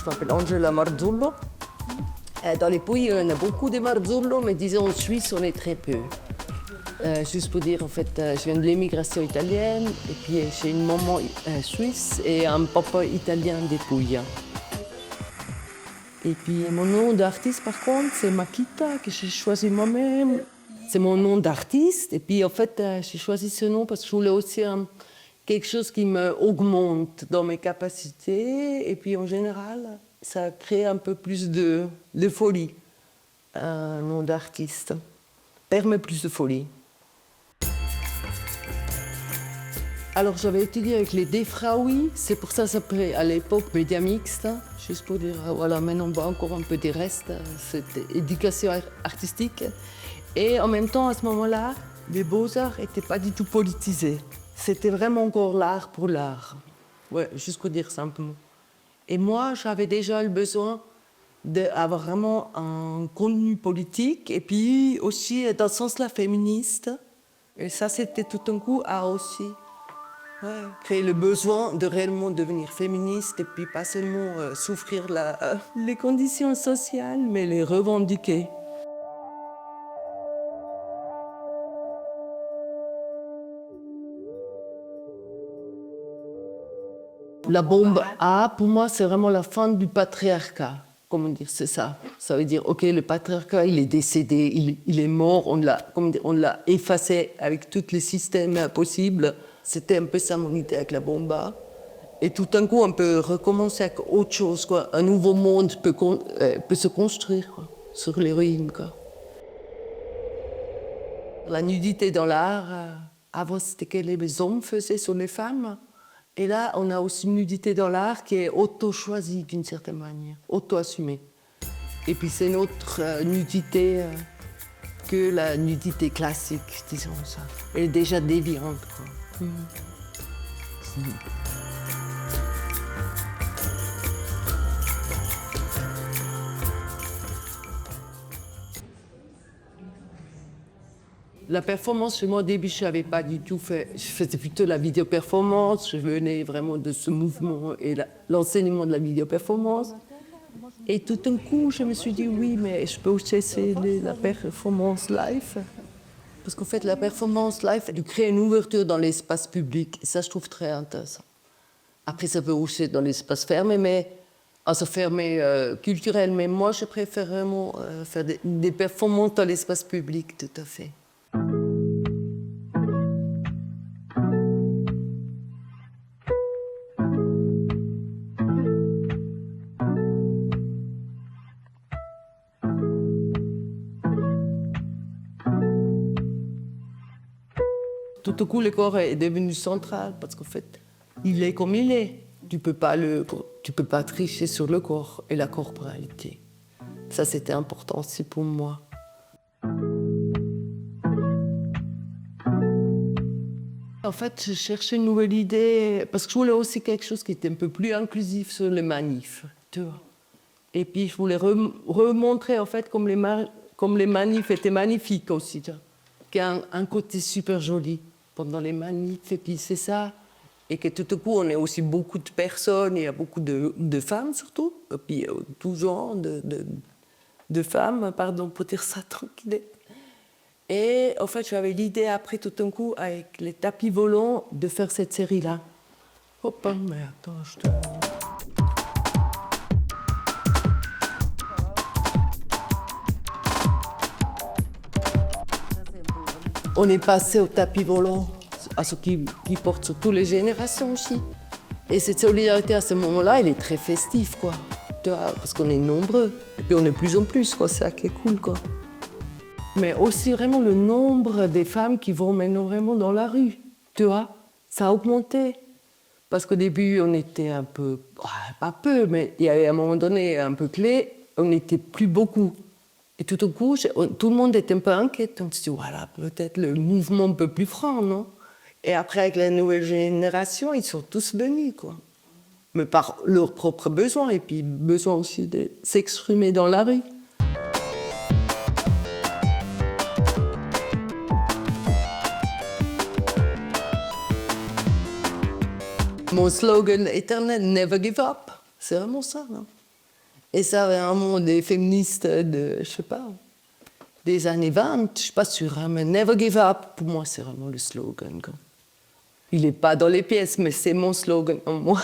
je m'appelle Angela Marzullo. Dans les pays, on a beaucoup de Marzullo, mais disons en Suisse, on est très peu. Juste pour dire, en fait, je viens de l'immigration italienne, et puis j'ai une maman suisse et un papa italien des Puglia. Et puis mon nom d'artiste, par contre, c'est Makita, que j'ai choisi moi-même. C'est mon nom d'artiste, et puis en fait, j'ai choisi ce nom parce que je voulais aussi quelque chose qui me augmente dans mes capacités, et puis en général, ça crée un peu plus de folie. Un nom d'artiste permet plus de folie. Alors j'avais étudié avec les Defraoui, c'est pour ça que ça s'appelait à l'époque média mixte, juste pour dire, voilà, maintenant on voit encore un peu des restes, cette éducation artistique. Et en même temps, à ce moment-là, les beaux-arts n'étaient pas du tout politisés. C'était vraiment encore l'art pour l'art. Ouais, juste pour dire simplement. Et moi, j'avais déjà le besoin d'avoir vraiment un contenu politique, et puis aussi, dans ce sens-là, féministe. Et ça, c'était tout d'un coup à aussi créer le besoin de réellement devenir féministe, et puis pas seulement souffrir les conditions sociales, mais les revendiquer. La bombe A, pour moi, c'est vraiment la fin du patriarcat. Comment dire, c'est ça. Ça veut dire, OK, le patriarcat, il est décédé, il est mort, on l'a effacé avec tous les systèmes possibles. C'était un peu ça mon idée avec la bombe A. Et tout d'un coup, on peut recommencer avec autre chose, quoi. Un nouveau monde peut se construire, quoi, sur les ruines, quoi. La nudité dans l'art, avant, c'était que les hommes faisaient sur les femmes. Et là, on a aussi une nudité dans l'art qui est auto-choisie d'une certaine manière, auto-assumée. Et puis c'est une autre nudité que la nudité classique, disons ça. Elle est déjà déviante, quoi. La performance, chez moi, au début, je n'avais pas du tout fait. Je faisais plutôt la vidéo-performance. Je venais vraiment de ce mouvement et l'enseignement de la vidéo-performance. Et tout d'un coup, je me suis dit, oui, mais je peux aussi essayer la performance live. Parce qu'en fait, la performance live, elle crée une ouverture dans l'espace public. Et ça, je trouve très intéressant. Après, ça peut aussi être dans l'espace fermé, mais fermé culturel. Mais moi, je préfère vraiment faire des performances dans l'espace public, tout à fait. Tout à coup, le corps est devenu central parce qu'en fait, il est comme il est. Tu peux pas tricher sur le corps et la corporalité. Ça, c'était important aussi pour moi. En fait, je cherchais une nouvelle idée parce que je voulais aussi quelque chose qui était un peu plus inclusif sur les manifs, tu vois. Et puis, je voulais remontrer, en fait, comme les manifs étaient magnifiques aussi, tu vois. Qu'il y a un côté super joli pendant les manifs, et puis c'est ça. Et que tout à coup, on est aussi beaucoup de personnes, il y a beaucoup de femmes surtout, et puis tout genre de femmes, pardon pour dire ça tranquille. Et en fait, j'avais l'idée après tout d'un coup, avec les tapis volants, de faire cette série-là. Hop, mais attends, je te... On est passé au tapis volant, à ce qui porte sur toutes les générations aussi. Et cette solidarité à ce moment-là, elle est très festive, quoi. Tu vois, parce qu'on est nombreux. Et puis on est de plus en plus, quoi. C'est ça qui est cool, quoi. Mais aussi vraiment le nombre des femmes qui vont maintenant vraiment dans la rue. Tu vois, ça a augmenté. Parce qu'au début, on était un peu, pas peu, mais il y avait un moment donné un peu clé, on n'était plus beaucoup. Et tout au coup, tout le monde était un peu inquiet. On se dit, voilà, peut-être le mouvement un peu plus franc, non? Et après, avec la nouvelle génération, ils sont tous venus, quoi. Mais par leurs propres besoins, et puis besoin aussi de s'exprimer dans la rue. Mon slogan éternel, never give up. C'est vraiment ça, non? Et ça, vraiment, des féministes de, je sais pas, des années 20, je suis pas sûre, hein, mais Never Give Up, pour moi, c'est vraiment le slogan, quoi. Il n'est pas dans les pièces, mais c'est mon slogan en moi.